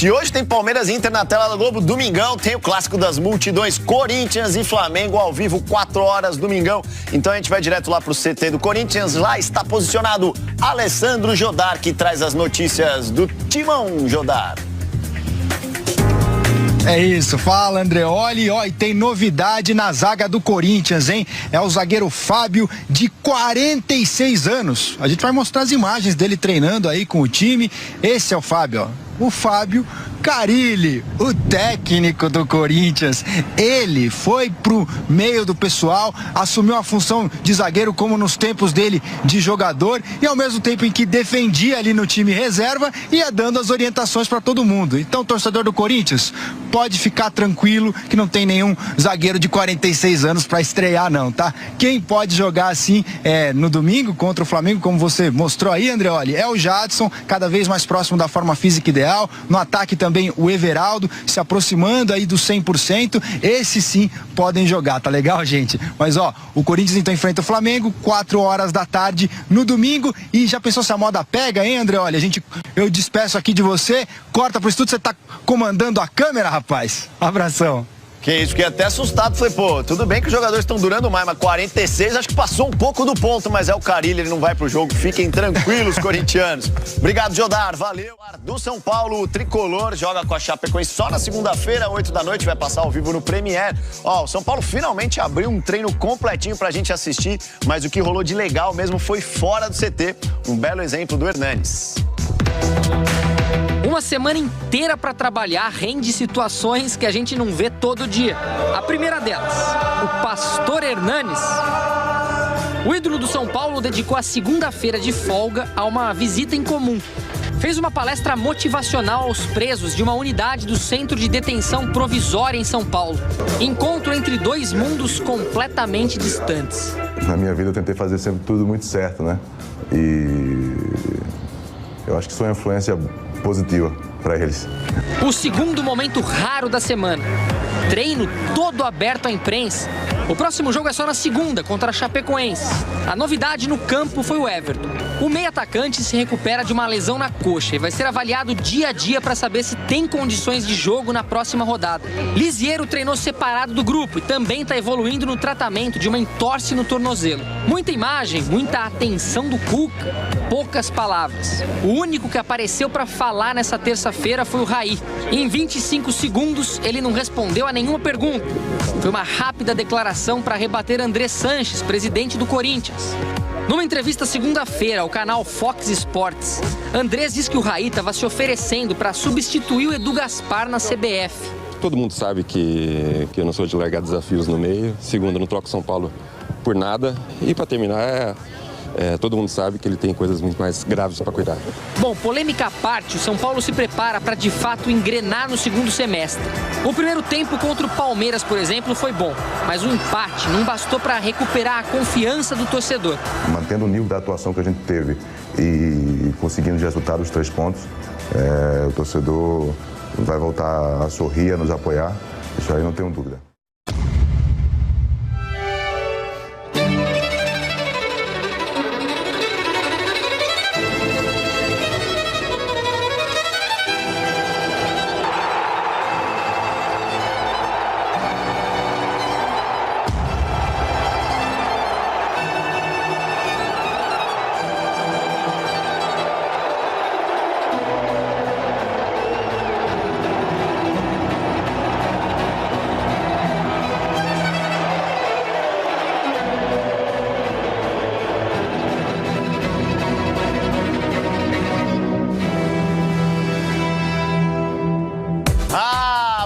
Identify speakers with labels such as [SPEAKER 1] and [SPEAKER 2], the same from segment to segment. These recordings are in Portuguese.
[SPEAKER 1] Se hoje tem Palmeiras e Inter na tela da Globo, domingão tem o clássico das multidões, Corinthians e Flamengo ao vivo, 4 horas, domingão. Então a gente vai direto lá pro CT do Corinthians. Lá está posicionado Alessandro Jodar, que traz as notícias do Timão. Jodar.
[SPEAKER 2] É isso, fala Andreoli, e tem novidade na zaga do Corinthians, hein? É o zagueiro Fábio, de 46 anos. A gente vai mostrar as imagens dele treinando aí com o time. Esse é o Fábio, ó. O Fábio Carille, o técnico do Corinthians. Ele foi pro meio do pessoal, assumiu a função de zagueiro como nos tempos dele de jogador e ao mesmo tempo em que defendia ali no time reserva, ia dando as orientações para todo mundo. Então, torcedor do Corinthians, pode ficar tranquilo que não tem nenhum zagueiro de 46 anos para estrear não, tá? Quem pode jogar assim no domingo contra o Flamengo, como você mostrou aí, Andreoli, é o Jadson, cada vez mais próximo da forma física ideal. No ataque também o Everaldo, se aproximando aí do 100%. Esses sim podem jogar, tá legal, gente? Mas ó, o Corinthians então enfrenta o Flamengo, 4 horas da tarde no domingo. E já pensou se a moda pega, hein, Andreoli? Eu despeço aqui de você, corta pro estúdio, você tá comandando a câmera, rapaz. Abração.
[SPEAKER 1] Que isso, fiquei até assustado. Falei, pô, tudo bem que os jogadores estão durando mais, mas 46 acho que passou um pouco do ponto, mas é o Carille, ele não vai pro jogo. Fiquem tranquilos, corintianos. Obrigado, Jodar, valeu. Do São Paulo, o tricolor joga com a Chapecoense só na segunda-feira, 8 da noite, vai passar ao vivo no Premier. Ó, o São Paulo finalmente abriu um treino completinho pra gente assistir, mas o que rolou de legal mesmo foi fora do CT. Um belo exemplo do Hernanes.
[SPEAKER 3] Uma semana inteira para trabalhar rende situações que a gente não vê todo dia. A primeira delas, o Pastor Hernanes. O ídolo do São Paulo dedicou a segunda-feira de folga a uma visita em comum. Fez uma palestra motivacional aos presos de uma unidade do Centro de Detenção Provisória em São Paulo. Encontro entre dois mundos completamente distantes.
[SPEAKER 4] Na minha vida eu tentei fazer sempre tudo muito certo, né? E eu acho que isso é uma influência positiva para eles.
[SPEAKER 3] O segundo momento raro da semana. Treino todo aberto à imprensa. O próximo jogo é só na segunda, contra a Chapecoense. A novidade no campo foi o Everton. O meio atacante se recupera de uma lesão na coxa e vai ser avaliado dia a dia para saber se tem condições de jogo na próxima rodada. Lisiero treinou separado do grupo e também está evoluindo no tratamento de uma entorse no tornozelo. Muita imagem, muita atenção do Cuca, poucas palavras. O único que apareceu para falar nessa terça-feira foi o Raí. Em 25 segundos, ele não respondeu a nenhuma pergunta. Foi uma rápida declaração para rebater André Sanches, presidente do Corinthians. Numa entrevista segunda-feira ao canal Fox Sports, Andrés disse que o Raí estava se oferecendo para substituir o Edu Gaspar na CBF.
[SPEAKER 5] Todo mundo sabe que eu não sou de largar desafios no meio. Segundo, eu não troco São Paulo por nada. E para terminar, todo mundo sabe que ele tem coisas muito mais graves para cuidar.
[SPEAKER 3] Bom, polêmica à parte, o São Paulo se prepara para de fato engrenar no segundo semestre. O primeiro tempo contra o Palmeiras, por exemplo, foi bom, mas o empate não bastou para recuperar a confiança do torcedor.
[SPEAKER 4] Mantendo o nível da atuação que a gente teve e conseguindo de resultado os 3 pontos, o torcedor vai voltar a sorrir, a nos apoiar, isso aí não tenho dúvida.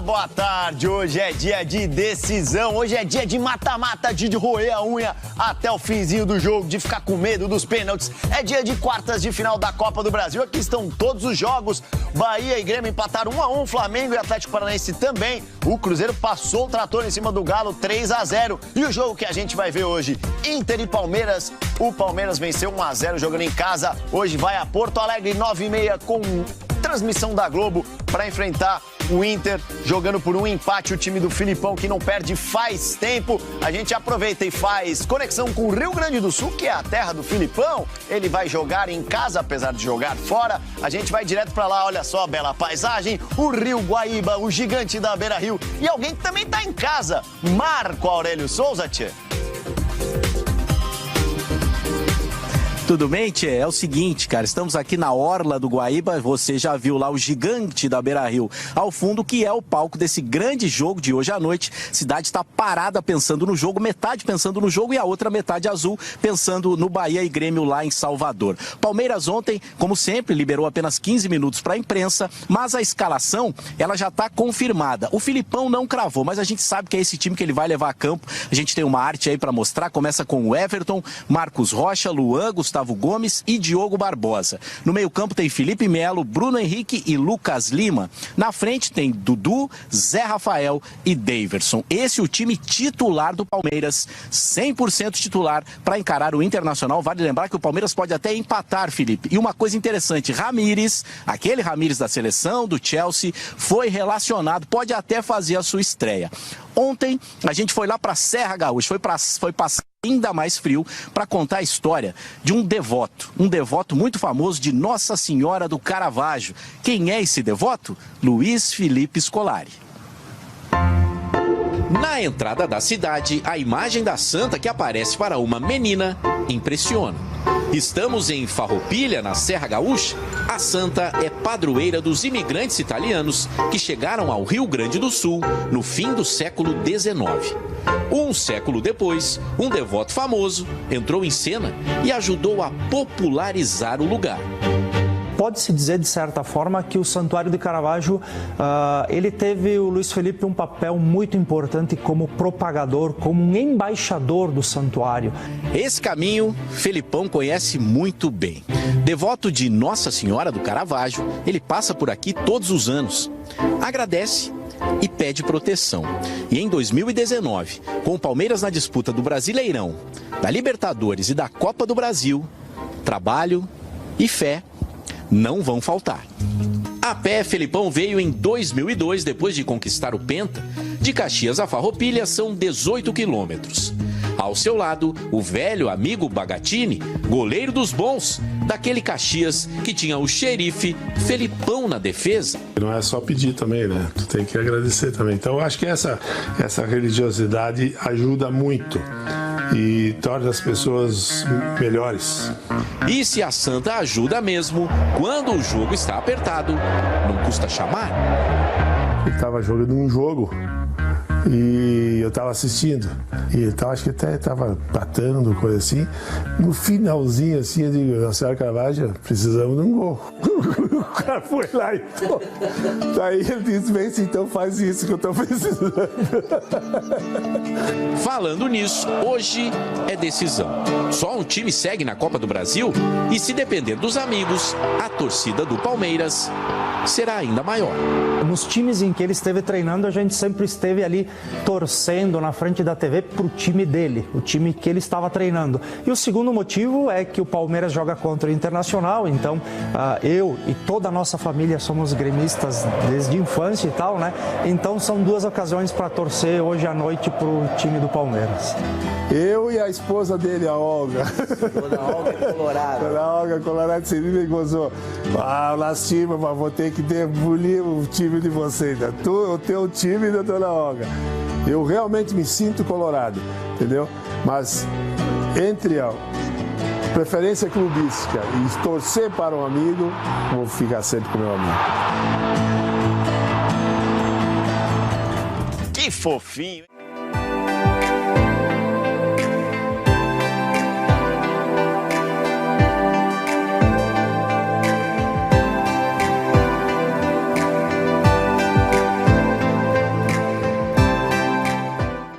[SPEAKER 1] Boa tarde, hoje é dia de decisão, hoje é dia de mata-mata, de roer a unha até o finzinho do jogo, de ficar com medo dos pênaltis. É dia de quartas de final da Copa do Brasil, aqui estão todos os jogos. Bahia e Grêmio empataram 1-1, Flamengo e Atlético Paranaense também. O Cruzeiro passou o trator em cima do Galo, 3-0. E o jogo que a gente vai ver hoje, Inter e Palmeiras. O Palmeiras venceu 1-0 jogando em casa, hoje vai a Porto Alegre, 9h30 com transmissão da Globo para enfrentar o Inter, jogando por um empate o time do Filipão, que não perde faz tempo. A gente aproveita e faz conexão com o Rio Grande do Sul, que é a terra do Filipão. Ele vai jogar em casa, apesar de jogar fora. A gente vai direto para lá, olha só a bela paisagem, o Rio Guaíba, o gigante da Beira-Rio. E alguém que também tá em casa, Marco Aurélio Souza, tchê.
[SPEAKER 6] Tudo bem, tchê? É o seguinte, cara, estamos aqui na orla do Guaíba, você já viu lá o gigante da Beira-Rio ao fundo, que é o palco desse grande jogo de hoje à noite. A cidade está parada pensando no jogo, metade pensando no jogo e a outra metade azul pensando no Bahia e Grêmio lá em Salvador. Palmeiras ontem, como sempre, liberou apenas 15 minutos para a imprensa, mas a escalação, ela já está confirmada. O Filipão não cravou, mas a gente sabe que é esse time que ele vai levar a campo. A gente tem uma arte aí para mostrar, começa com o Everton, Marcos Rocha, Luan, Gustavo Gomes e Diogo Barbosa. No meio-campo tem Felipe Melo, Bruno Henrique e Lucas Lima. Na frente tem Dudu, Zé Rafael e Daverson. Esse é o time titular do Palmeiras, 100% titular para encarar o Internacional. Vale lembrar que o Palmeiras pode até empatar, Felipe. E uma coisa interessante, Ramírez, aquele Ramírez da seleção, do Chelsea, foi relacionado, pode até fazer a sua estreia. Ontem a gente foi lá para Serra Gaúcha, foi passar ainda mais frio para contar a história de um devoto muito famoso de Nossa Senhora do Caravaggio. Quem é esse devoto? Luiz Felipe Scolari. Na entrada da cidade, a imagem da santa que aparece para uma menina impressiona. Estamos em Farroupilha, na Serra Gaúcha. A santa é padroeira dos imigrantes italianos que chegaram ao Rio Grande do Sul no fim do século XIX. Um século depois, um devoto famoso entrou em cena e ajudou a popularizar o lugar.
[SPEAKER 7] Pode-se dizer, de certa forma, que o Santuário de Caravaggio, ele teve, o Luiz Felipe, um papel muito importante como propagador, como um embaixador do santuário.
[SPEAKER 6] Esse caminho, Felipão conhece muito bem. Devoto de Nossa Senhora do Caravaggio, ele passa por aqui todos os anos. Agradece e pede proteção. E em 2019, com o Palmeiras na disputa do Brasileirão, da Libertadores e da Copa do Brasil, trabalho e fé não vão faltar. A pé, Felipão veio em 2002, depois de conquistar o Penta. De Caxias a Farroupilha são 18 quilômetros. Ao seu lado, o velho amigo Bagatini, goleiro dos bons, daquele Caxias que tinha o xerife Felipão na defesa.
[SPEAKER 8] Não é só pedir também, né? Tu tem que agradecer também. Então, eu acho que essa religiosidade ajuda muito e torna as pessoas melhores.
[SPEAKER 6] E se a santa ajuda mesmo, quando o jogo está apertado, não custa chamar.
[SPEAKER 8] Eu estava jogando um jogo e eu estava assistindo. E então, acho que até estava patando, coisa assim. No finalzinho, assim, eu digo, Nossa Senhora Caravaggio, precisamos de um gol. O cara foi lá e pô. Daí ele disse, bem, então faz isso que eu estou precisando.
[SPEAKER 6] Falando nisso, hoje é decisão. Só um time segue na Copa do Brasil e, se depender dos amigos, a torcida do Palmeiras será ainda maior.
[SPEAKER 7] Nos times em que ele esteve treinando, a gente sempre esteve ali torcendo na frente da TV para o time dele, o time que ele estava treinando. E o segundo motivo é que o Palmeiras joga contra o Internacional, então eu e toda a nossa família somos gremistas desde a infância e tal, né? Então são duas ocasiões para torcer hoje à noite para o time do Palmeiras.
[SPEAKER 8] Eu e a esposa dele, a Olga.
[SPEAKER 7] Dona Olga Colorado.
[SPEAKER 8] Dona Olga Colorado, você me gozou. Lastima, mas vou ter que demolir o time de vocês, né? O teu time da Dona Olga. Eu realmente me sinto colorado, entendeu? Mas entre a preferência clubística e torcer para um amigo, vou ficar sempre com meu amigo.
[SPEAKER 1] Que fofinho, hein?